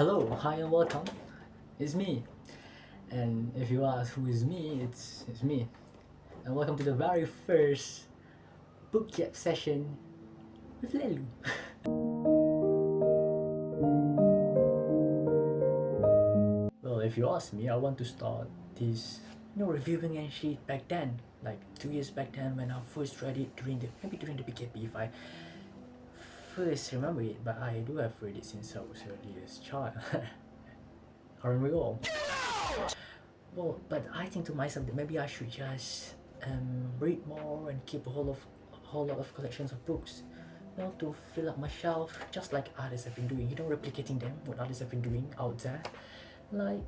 Hello, hi and welcome. It's me. And if you ask who is me, it's me. And welcome to the very first BOOKYAPP session with Lelu. Well, if you ask me, I want to start this, reviewing and shit back then, like 2 years back then when I first read it during the BKP. If I first remember it, but I do have read it since I was early as child. Aren't we all? Well, but I think to myself that maybe I should just read more and keep a whole lot of collections of books, to fill up my shelf, just like others have been doing. Replicating them what others have been doing out there, like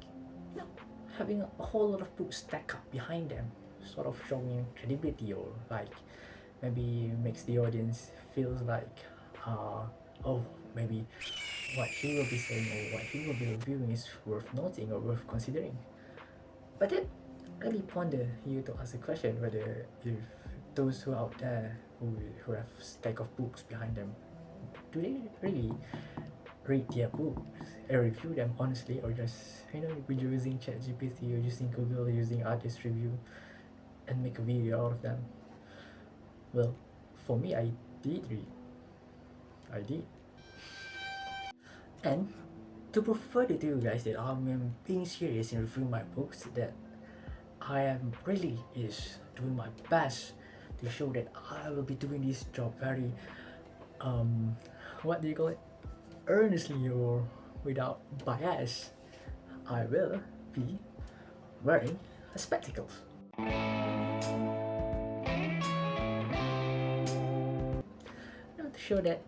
having a whole lot of books stacked up behind them, sort of showing credibility, or like maybe makes the audience feels like, oh, maybe what he will be saying or what he will be reviewing is worth noting or worth considering. But that really ponder you to ask a question whether if those who are out there who have stack of books behind them, do they really read their books and review them honestly, or just be using ChatGPT or using Google or using artist review and make a video out of them? Well, for me, I did read. I did. And to prove further to you guys that I'm being serious in reviewing my books, that I am really is doing my best to show that I will be doing this job very, what do you call it, earnestly or without bias. I will be wearing spectacles. To show that,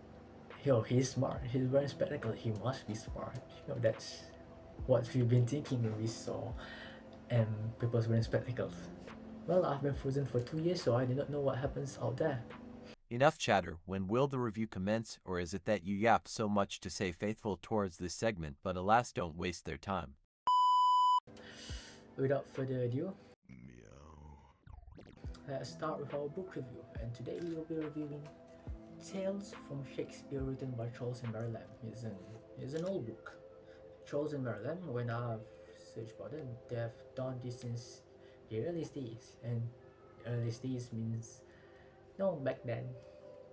he's smart. He's wearing spectacles. He must be smart. That's what we've been thinking when we saw people wearing spectacles. Well, I've been frozen for 2 years, so I do not know what happens out there. Enough chatter. When will the review commence, or is it that you yap so much to stay faithful towards this segment, but alas don't waste their time? Without further ado, let's start with our book review. And today we will be reviewing Tales from Shakespeare, written by Charles and Mary Lamb. It's an old book. Charles and Mary Lamb, when I've searched about them, they have done this since the earliest days. And earliest days means, back then,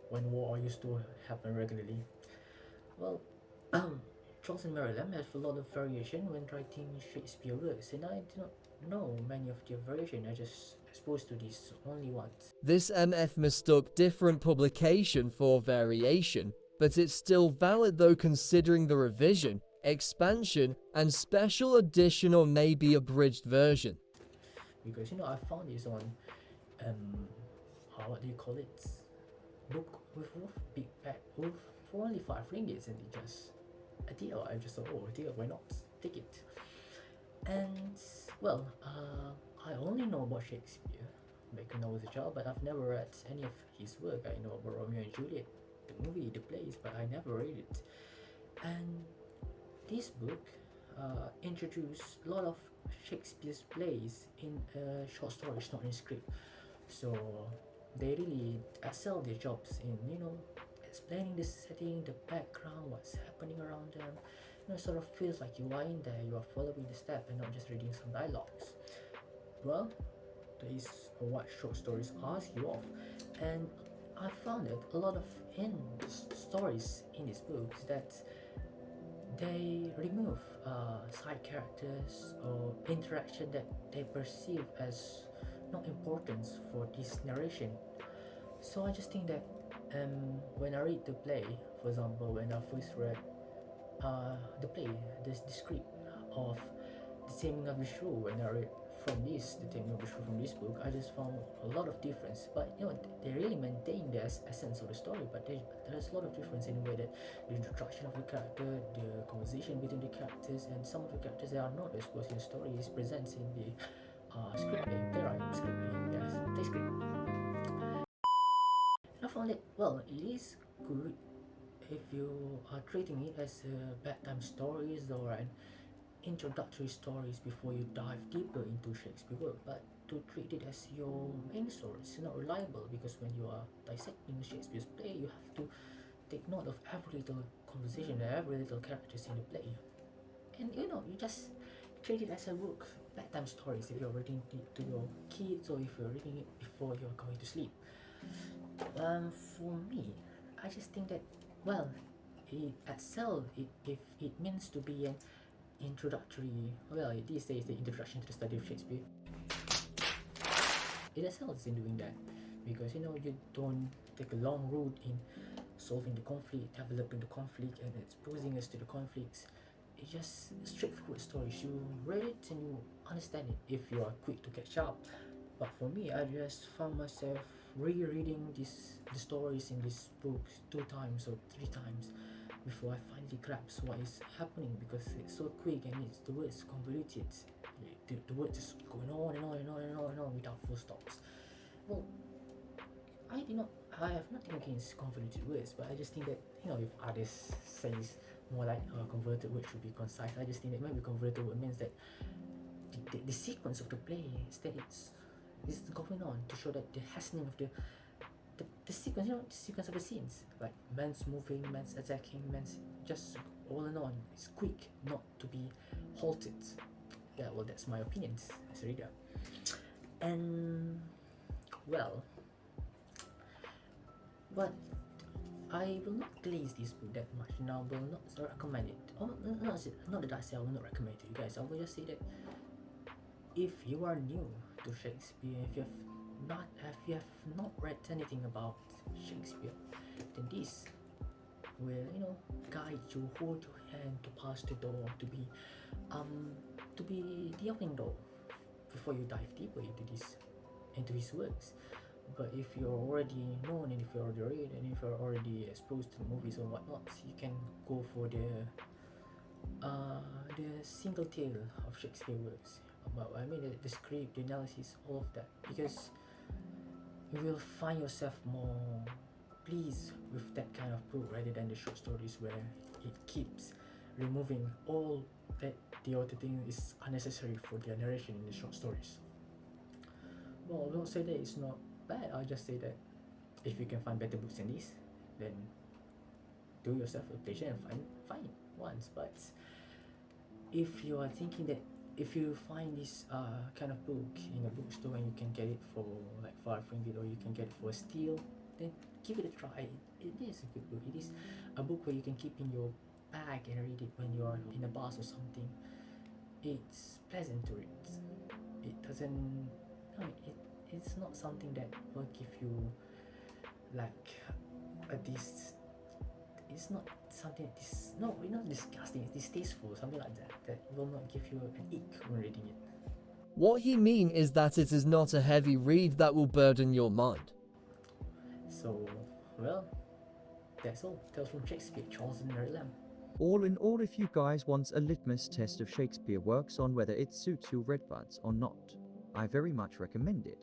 when war used to happen regularly. Well, Charles and Mary Lamb have a lot of variation when writing Shakespeare works, and I do not know many of their variation. I just exposed to this only once. This MF mistook different publication for variation, but it's still valid though, considering the revision, expansion, and special edition or maybe abridged version. Because I found this on what do you call it? Book with Wolf, Big Bad Wolf, for only 5 ringgits, and it just a deal. I just thought, oh, a deal, why not? Take it. And well, I only know about Shakespeare back when I was a child, but I've never read any of his work. I know about Romeo and Juliet, the movie, the plays, but I never read it. And this book introduced a lot of Shakespeare's plays in short stories, not in script. So they really excel their jobs in explaining the setting, the background, what's happening around them. Sort of feels like you are in there, you are following the step and not just reading some dialogues. Well, that is what short stories ask you of, and I found that a lot of in stories in these books that they remove side characters or interaction that they perceive as not importance for this narration. So I just think that when I read the play, for example, when I first read the play, the script of The Taming of the Shrew, when I read from The Taming of the Shrew from this book, I just found a lot of difference. But they really maintain the essence of the story, but there's a lot of difference in the way that the introduction of the character, the conversation between the characters, and some of the characters that are not exposed in the story is present in the script play, script play, yes, play script. And I found it, well, it is good if you are treating it as bedtime stories or an introductory stories before you dive deeper into Shakespeare work, but to treat it as your main story is not reliable, because when you are dissecting Shakespeare's play, you have to take note of every little conversation and every little characters in the play. and you just treat it as a book, bedtime stories that you're reading to your kids, or if you're reading it before you're going to sleep. For me, I just think that, well, it itself, if it means to be an introductory, well, these days the introduction to the study of Shakespeare, it excels in doing that, because you don't take a long route in solving the conflict, developing the conflict, and exposing us to the conflicts. It's just straightforward stories. You read it and you understand it if you are quick to catch up. But for me, I just found myself rereading the stories in these books 2 times or 3 times before I finally grasp what is happening, because it's so quick and the words convoluted. The words just going on and on and on and on and on without full stops. Well, I have nothing against convoluted words, but I just think that if others says more like convoluted words should be concise, I just think that maybe convoluted word means that the sequence of the play is that it's going on to show that the hastening of the sequence, the sequence of the scenes, like man's moving, man's attacking, man's just all and on. It's quick, not to be halted. Yeah, well, that's my opinion as a reader. And well, but I will not glaze this book that much, and I will not recommend it. Not that I say I will not recommend it to you guys. I will just say that if you are new to Shakespeare, if you have not read anything about Shakespeare, then this will guide you, hold your hand to pass the door, to be the opening door before you dive deeper into his works. But if you're already known, and if you're already read, and if you're already exposed to movies or whatnot, you can go for the single tale of Shakespeare works. But I mean the script, the analysis, all of that, because you will find yourself more pleased with that kind of book rather than the short stories where it keeps removing all that the author thinks is unnecessary for their narration in the short stories. Well, I don't say that it's not bad. I'll just say that if you can find better books than this, then do yourself a pleasure and find ones. But if you are thinking that if you find this kind of book in a bookstore and you can get it for like ringgit, or you can get it for a steal, then give it a try. It is a good book. It is a book where you can keep in your bag and read it when you're in a bus or something. It's pleasant to read. It doesn't. No, it's not something that will give you like it's not something not disgusting, it's distasteful, something like that will not give you an ick when reading it. What he mean is that it is not a heavy read that will burden your mind. So, well, that's all. Tales from Shakespeare, Charles and Mary Lamb. All in all, if you guys want a litmus test of Shakespeare works on whether it suits your red buds or not, I very much recommend it.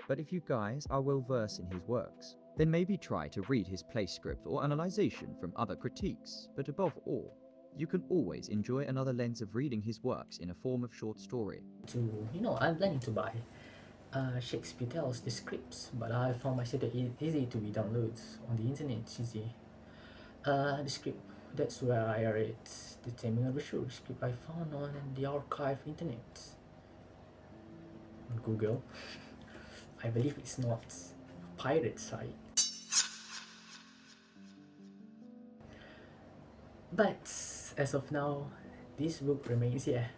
But if you guys are well versed in his works, then maybe try to read his playscript or analyzation from other critiques. But above all, you can always enjoy another lens of reading his works in a form of short story. I'm planning to buy Shakespeare Tells the scripts, but I found myself that it's easy to be downloads on the internet. It's easy. The script, that's where I read The Taming of the Shrew, script I found on the archive internet. On Google. I believe it's not a pirate site. But as of now, this book remains here.